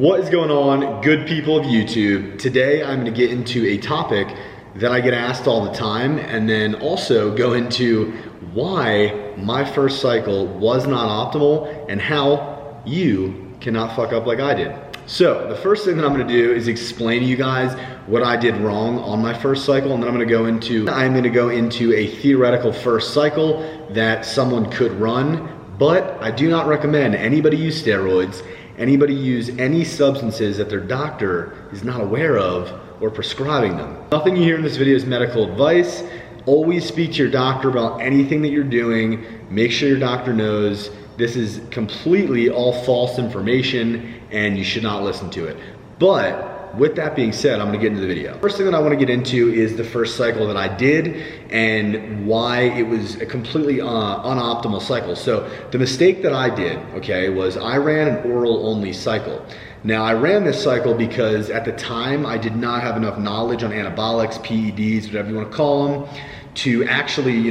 What is going on, good people of YouTube? Today I'm going to get into a topic that I get asked all the time, and then also go into why my first cycle was not optimal and how you cannot fuck up like I did. So the first thing that I'm going to do is explain to you guys what I did wrong on my first cycle, and then I'm going to go into a theoretical first cycle that someone could run, but I do not recommend anybody use steroids, anybody use any substances that their doctor is not aware of or prescribing them. Nothing you hear in this video is medical advice. Always speak to your doctor about anything that you're doing. Make sure your doctor knows this is completely all false information and you should not listen to it. But with that being said, I'm gonna get into the video. First thing that I wanna get into is the first cycle that I did and why it was a completely unoptimal cycle. So the mistake that I did, okay, was I ran an oral only cycle. Now I ran this cycle because at the time I did not have enough knowledge on anabolics, PEDs, whatever you wanna call them, to actually,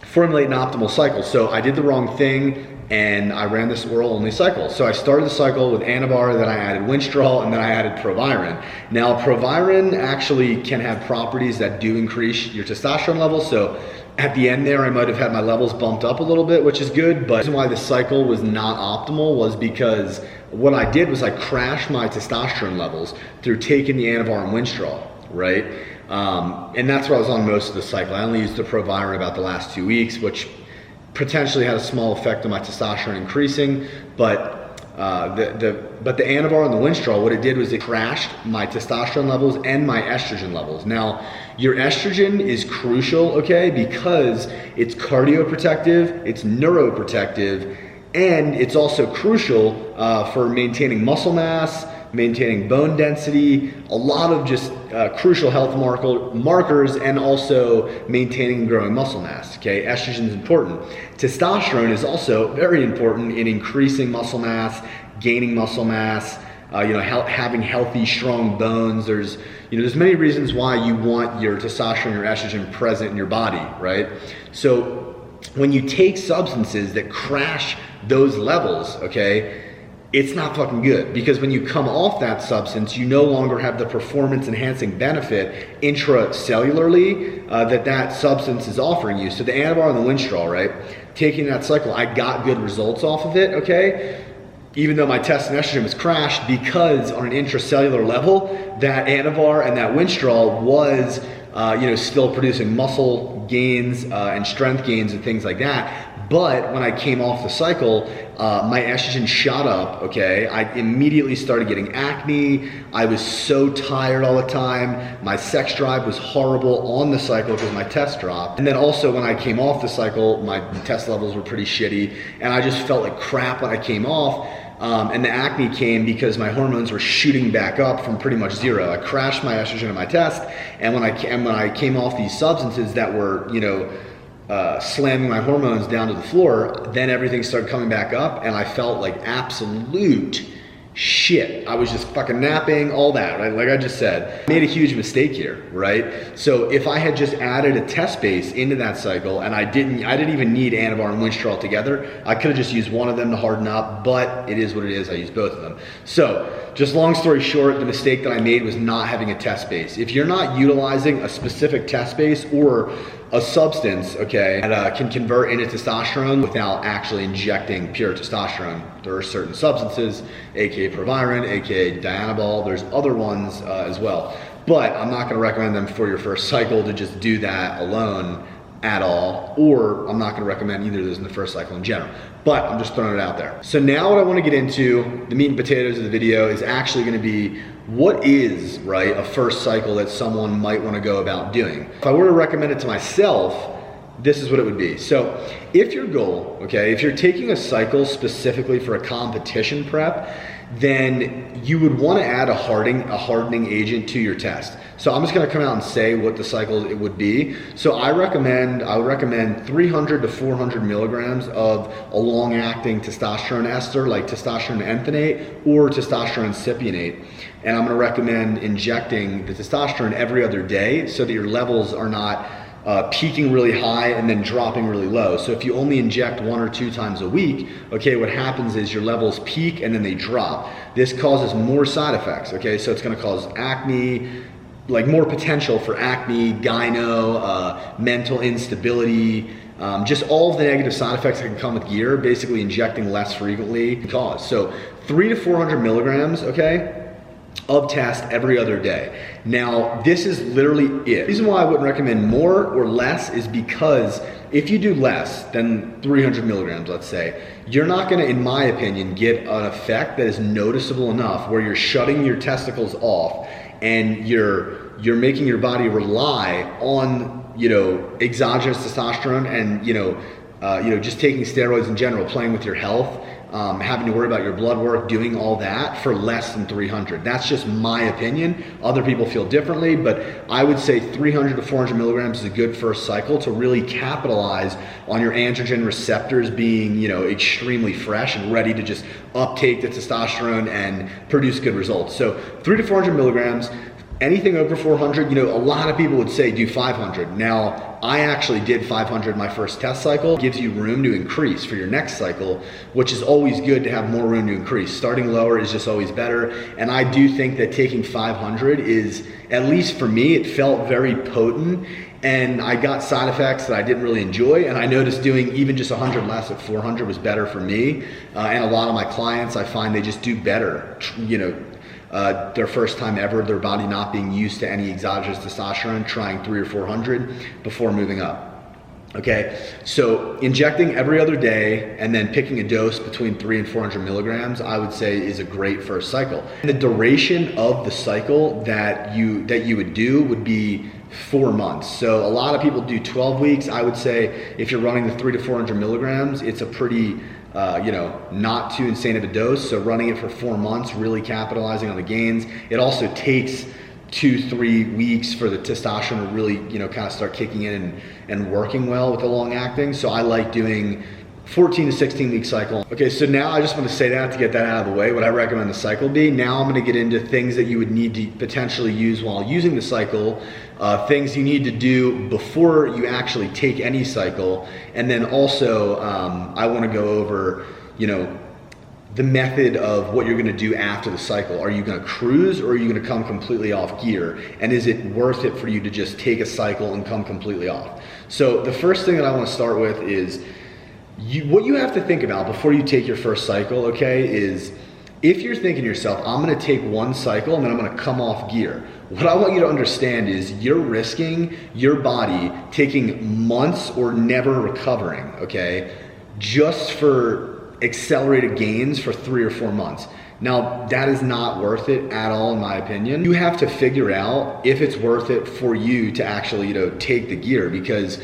formulate an optimal cycle. So I did the wrong thing and I ran this oral only cycle. So I started the cycle with Anavar, then I added Winstrol, and then I added Proviron. Now Proviron actually can have properties that do increase your testosterone levels. So at the end there, I might have had my levels bumped up a little bit, which is good. But the reason why the cycle was not optimal was because what I did was I crashed my testosterone levels through taking the Anavar and Winstrol, right? And that's what I was on most of the cycle. I only used the Proviron about the last 2 weeks, which potentially had a small effect on my testosterone increasing, but the Anavar and the Winstrol, what it did was it crashed my testosterone levels and my estrogen levels. Now, your estrogen is crucial, okay, because it's cardioprotective, it's neuroprotective, and it's also crucial for maintaining muscle mass, maintaining bone density, a lot of just crucial health markers, and also maintaining and growing muscle mass, okay? Estrogen is important. Testosterone is also very important in increasing muscle mass, gaining muscle mass, having healthy, strong bones. There's many reasons why you want your testosterone, your estrogen present in your body, right? So when you take substances that crash those levels, okay, it's not fucking good, because when you come off that substance, you no longer have the performance enhancing benefit intracellularly that substance is offering you. So the Anavar and the Winstrol, right? Taking that cycle, I got good results off of it, okay? Even though my test and estrogen was crashed, because on an intracellular level, that Anavar and that Winstrol was still producing muscle gains and strength gains and things like that. But when I came off the cycle, my estrogen shot up, okay? I immediately started getting acne. I was so tired all the time. My sex drive was horrible on the cycle because my test dropped. And then also when I came off the cycle, my test levels were pretty shitty, and I just felt like crap when I came off. And the acne came because my hormones were shooting back up from pretty much zero. I crashed my estrogen in my test, and when I came off these substances that were, slamming my hormones down to the floor, then everything started coming back up, and I felt like absolute shit. I was just fucking napping, all that, right? Like I just said, I made a huge mistake here, right? So if I had just added a test base into that cycle, and I didn't even need Anavar and Winstrol together, I could have just used one of them to harden up, but it is what it is. I used both of them. So just long story short, the mistake that I made was not having a test base. If you're not utilizing a specific test base or a substance, okay, that can convert into testosterone without actually injecting pure testosterone, there are certain substances, aka Proviron, aka Dianabol, there's other ones as well. But I'm not gonna recommend them for your first cycle to just do that alone at all, or I'm not gonna recommend either of those in the first cycle in general. But I'm just throwing it out there. So now what I wanna get into, the meat and potatoes of the video, is actually gonna be what is, right, a first cycle that someone might wanna go about doing. If I were to recommend it to myself, this is what it would be. So if your goal, okay, if you're taking a cycle specifically for a competition prep, then you would want to add a hardening agent to your test. So I'm just going to come out and say what the cycle it would be. So I would recommend 300 to 400 milligrams of a long-acting testosterone ester, like testosterone ethanoate or testosterone cypionate. And I'm going to recommend injecting the testosterone every other day so that your levels are not peaking really high and then dropping really low. So if you only inject 1 or 2 times a week, okay, what happens is your levels peak and then they drop. This causes more side effects, okay? So it's gonna cause acne, like more potential for acne, gyno, mental instability, just all of the negative side effects that can come with gear, basically injecting less frequently cause. So 300 to 400 milligrams, okay, of test every other day. Now, this is literally it. The reason why I wouldn't recommend more or less is because if you do less than 300 milligrams, let's say, you're not gonna, in my opinion, get an effect that is noticeable enough where you're shutting your testicles off and you're making your body rely on, you know, exogenous testosterone and, you know, just taking steroids in general, playing with your health, having to worry about your blood work, doing all that for less than 300. That's just my opinion. Other people feel differently, but I would say 300 to 400 milligrams is a good first cycle to really capitalize on your androgen receptors being, you know, extremely fresh and ready to just uptake the testosterone and produce good results. So 300 to 400 milligrams. Anything over 400, you know, a lot of people would say do 500. Now, I actually did 500 my first test cycle. It gives you room to increase for your next cycle, which is always good to have more room to increase. Starting lower is just always better. And I do think that taking 500 is, at least for me, it felt very potent. And I got side effects that I didn't really enjoy. And I noticed doing even just 100 less at 400 was better for me. And a lot of my clients, I find they just do better, you know, their first time ever, their body not being used to any exogenous testosterone, trying 300 or 400 before moving up. Okay, so injecting every other day and then picking a dose between 300 and 400 milligrams, I would say is a great first cycle. And the duration of the cycle that you would do would be 4 months. So a lot of people do 12 weeks. I would say if you're running the 300 to 400 milligrams, it's a pretty you know, not too insane of a dose. So running it for 4 months, really capitalizing on the gains. It also takes 2-3 weeks for the testosterone to really, you know, kind of start kicking in and working well with the long acting. So I like doing 14 to 16 week cycle. Okay, so now I just want to say that to get that out of the way, what I recommend the cycle be. Now I'm going to get into things that you would need to potentially use while using the cycle, things you need to do before you actually take any cycle, and then also I want to go over, you know, the method of what you're going to do after the cycle. Are you going to cruise or are you going to come completely off gear? And is it worth it for you to just take a cycle and come completely off? So the first thing that I want to start with is what you have to think about before you take your first cycle, okay, is if you're thinking to yourself, I'm gonna take 1 cycle and then I'm gonna come off gear. What I want you to understand is you're risking your body taking months or never recovering, okay, just for accelerated gains for 3 or 4 months. Now, that is not worth it at all, in my opinion. You have to figure out if it's worth it for you to actually, you know, take the gear, because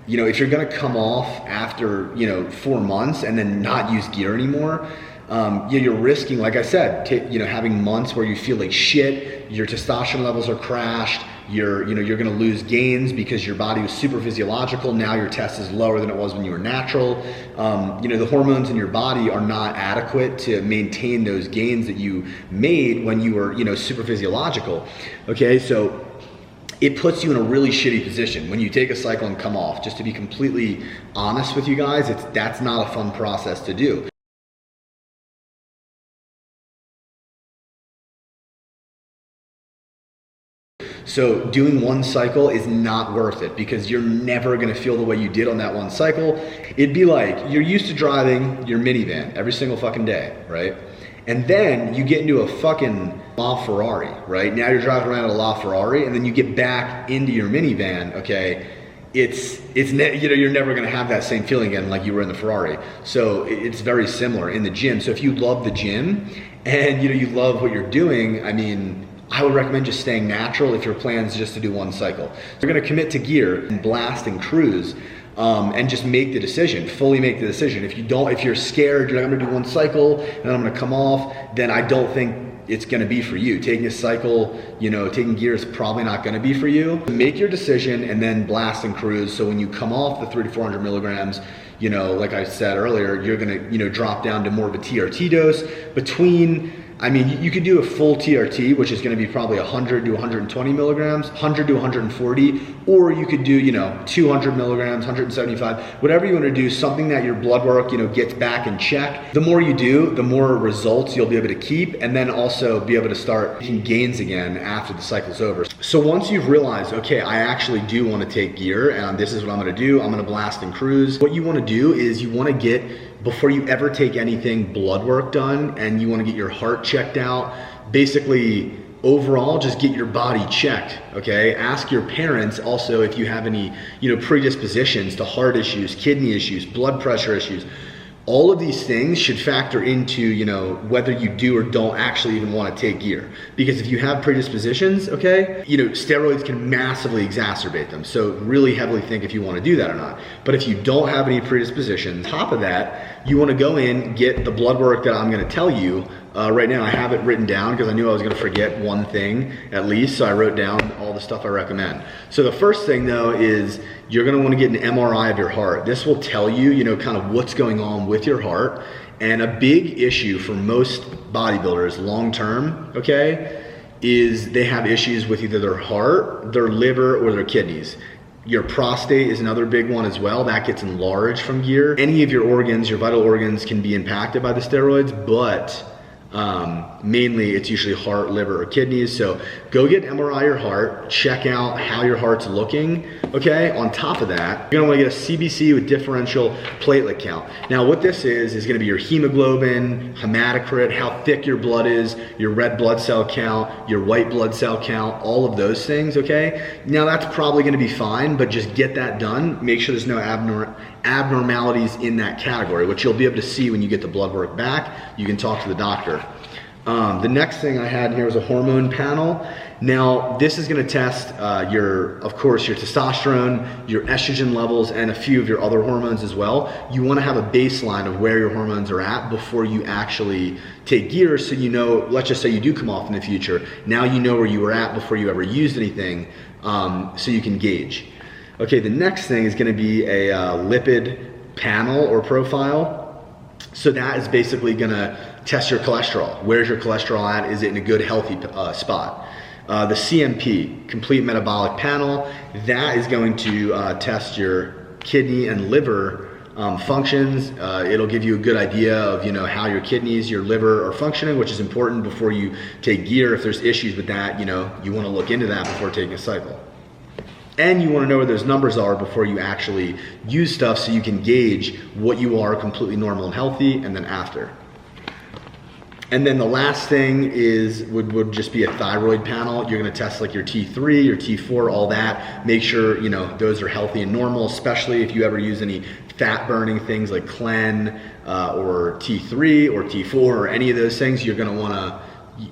you know, if you're gonna come off after, you know, 4 months and then not use gear anymore, you're risking, like I said, you know, having months where you feel like shit, your testosterone levels are crashed, you're gonna lose gains because your body was super physiological, now your test is lower than it was when you were natural. You know, the hormones in your body are not adequate to maintain those gains that you made when you were, you know, super physiological. Okay, so it puts you in a really shitty position when you take a cycle and come off. Just to be completely honest with you guys, that's not a fun process to do. So doing 1 cycle is not worth it because you're never gonna feel the way you did on that 1 cycle. It'd be like you're used to driving your minivan every single fucking day, right? And then you get into a fucking LaFerrari, right? Now you're driving around in a LaFerrari, and then you get back into your minivan, okay? You know, you're never gonna have that same feeling again like you were in the Ferrari. So it's very similar in the gym. So if you love the gym and you know you love what you're doing, I mean, I would recommend just staying natural if your plan is just to do 1 cycle. You're gonna commit to gear and blast and cruise. And just make the decision, fully make the decision. If you're scared, you're like, I'm gonna do 1 cycle and then I'm gonna come off, then I don't think it's gonna be for you. Taking a cycle, you know, taking gear is probably not gonna be for you. Make your decision and then blast and cruise. So when you come off the 300 to 400 milligrams, you know, like I said earlier, you're gonna, you know, drop down to more of a TRT dose between I mean, you could do a full TRT, which is going to be probably 100 to 120 milligrams, 100 to 140, or you could do, you know, 200 milligrams, 175, whatever you want to do, something that your blood work, you know, gets back in check. The more you do, the more results you'll be able to keep, and then also be able to start making gains again after the cycle's over. So once you've realized, okay, I actually do want to take gear, and this is what I'm going to do, I'm going to blast and cruise. What you want to do is you want to get, before you ever take anything, blood work done, and you want to get your heart checked out. Basically, overall, just get your body checked, okay? Ask your parents also if you have any, you know, predispositions to heart issues, kidney issues, blood pressure issues. All of these things should factor into, you know, whether you do or don't actually even want to take gear. Because if you have predispositions, okay, you know, steroids can massively exacerbate them. So really heavily think if you want to do that or not. But if you don't have any predispositions, on top of that, you want to go in, get the blood work that I'm going to tell you. Right now I have it written down because I knew I was going to forget one thing at least, so I wrote down all the stuff I recommend. So the first thing though is you're going to want to get an MRI of your heart. This will tell you, you know, kind of what's going on with your heart. And a big issue for most bodybuilders long term, okay, is they have issues with either their heart, their liver, or their kidneys. Your prostate is another big one as well. That gets enlarged from gear. Any of your organs, your vital organs, can be impacted by the steroids, but mainly it's usually heart, liver, or kidneys. So go get an MRI your heart, check out how your heart's looking, okay? On top of that, you're gonna wanna get a CBC with differential platelet count. Now what this is gonna be your hemoglobin, hematocrit, how thick your blood is, your red blood cell count, your white blood cell count, all of those things, okay? Now that's probably gonna be fine, but just get that done. Make sure there's no abnormalities in that category, which you'll be able to see when you get the blood work back. You can talk to the doctor. The next thing I had here was a hormone panel. Now, this is gonna test of course, your testosterone, your estrogen levels, and a few of your other hormones as well. You wanna have a baseline of where your hormones are at before you actually take gear, so you know, let's just say you do come off in the future, now you know where you were at before you ever used anything, so you can gauge. Okay, the next thing is gonna be a lipid panel or profile. So that is basically gonna test your cholesterol. Where's your cholesterol at? Is it in a good, healthy spot? The CMP, complete metabolic panel, that is going to test your kidney and liver functions. It'll give you a good idea of, you know, how your kidneys, your liver are functioning, which is important before you take gear. If there's issues with that, you know, you wanna look into that before taking a cycle. And you want to know where those numbers are before you actually use stuff, so you can gauge what you are completely normal and healthy, and then after. And then the last thing would just be a thyroid panel. You're going to test like your T3, your T4, all that. Make sure, you know, those are healthy and normal, especially if you ever use any fat burning things like Clen or T3 or T4 or any of those things. You're going to want to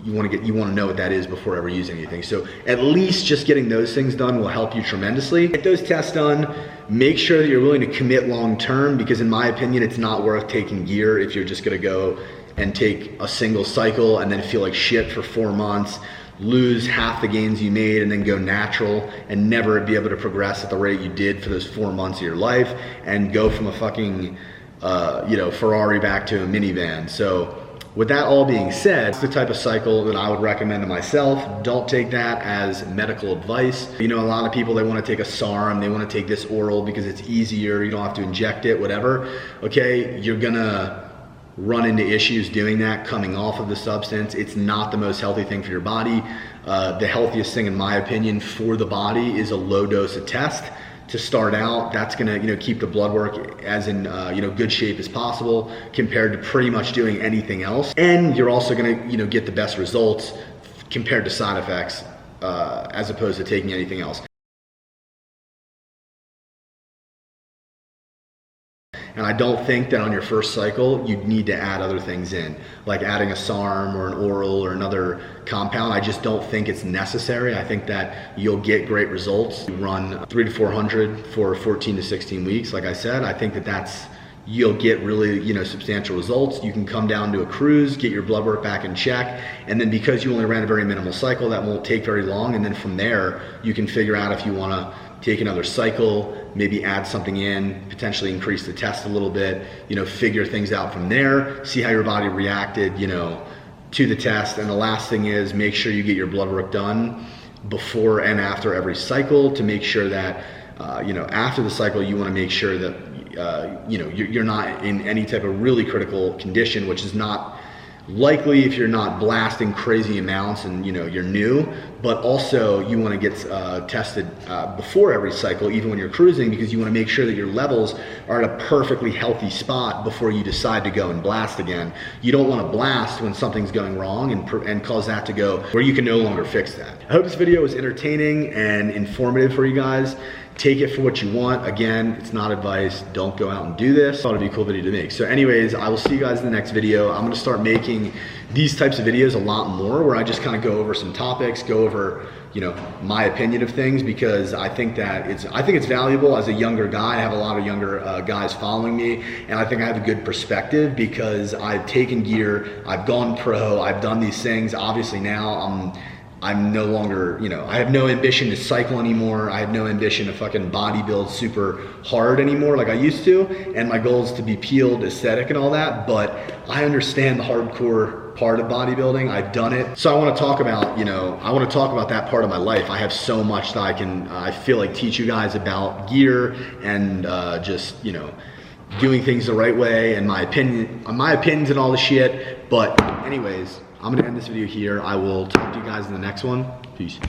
you want to know what that is before ever using anything. So at least just getting those things done will help you tremendously. Get those tests done. Make sure that you're willing to commit long term, because in my opinion, it's not worth taking gear if you're just going to go and take a single cycle and then feel like shit for 4 months, lose half the gains you made, and then go natural and never be able to progress at the rate you did for those 4 months of your life, and go from a fucking you know, Ferrari back to a minivan. So with that all being said, it's the type of cycle that I would recommend to myself. Don't take that as medical advice. You know, a lot of people, they want to take a SARM, they want to take this oral because it's easier, you don't have to inject it, whatever. Okay, you're gonna run into issues doing that coming off of the substance. It's not the most healthy thing for your body. The healthiest thing, in my opinion, for the body is a low dose of test to start out. That's gonna, you know, keep the blood work as in you know, good shape as possible compared to pretty much doing anything else. And you're also gonna, you know, get the best results compared to side effects as opposed to taking anything else. And I don't think that on your first cycle, you need to add other things in, like adding a SARM or an oral or another compound. I just don't think it's necessary. I think that you'll get great results. You run 300 to 400 for 14 to 16 weeks. Like I said, I think that you'll get really, you know, substantial results. You can come down to a cruise, get your blood work back in check, and then because you only ran a very minimal cycle, that won't take very long. And then from there, you can figure out if you wanna take another cycle, maybe add something in, potentially increase the test a little bit, you know, figure things out from there, see how your body reacted, you know, to the test. And the last thing is make sure you get your blood work done before and after every cycle to make sure that, you know, after the cycle, you want to make sure that, you know, you're not in any type of really critical condition, which is not likely if you're not blasting crazy amounts and, you know, you're new. But also you want to get tested before every cycle, even when you're cruising, because you want to make sure that your levels are at a perfectly healthy spot before you decide to go and blast again. You don't want to blast when something's going wrong and cause that to go where you can no longer fix that. I hope this video was entertaining and informative for you guys. Take it for what you want. Again, it's not advice. Don't go out and do this. Thought it'd be a cool video to make. So anyways, I will see you guys in the next video. I'm gonna start making these types of videos a lot more, where I just kind of go over some topics, go over, you know, my opinion of things, because I think that it's valuable. As a younger guy, I have a lot of younger guys following me, and I think I have a good perspective because I've taken gear, I've gone pro, I've done these things. Obviously now I'm no longer, you know, I have no ambition to cycle anymore. I have no ambition to fucking bodybuild super hard anymore like I used to. And my goal is to be peeled, aesthetic and all that. But I understand the hardcore part of bodybuilding. I've done it. So I want to talk about, you know, I want to talk about that part of my life. I have so much that I feel like teach you guys about gear and just, you know, doing things the right way and my opinions and all the shit. But anyways, I'm gonna end this video here. I will talk to you guys in the next one. Peace.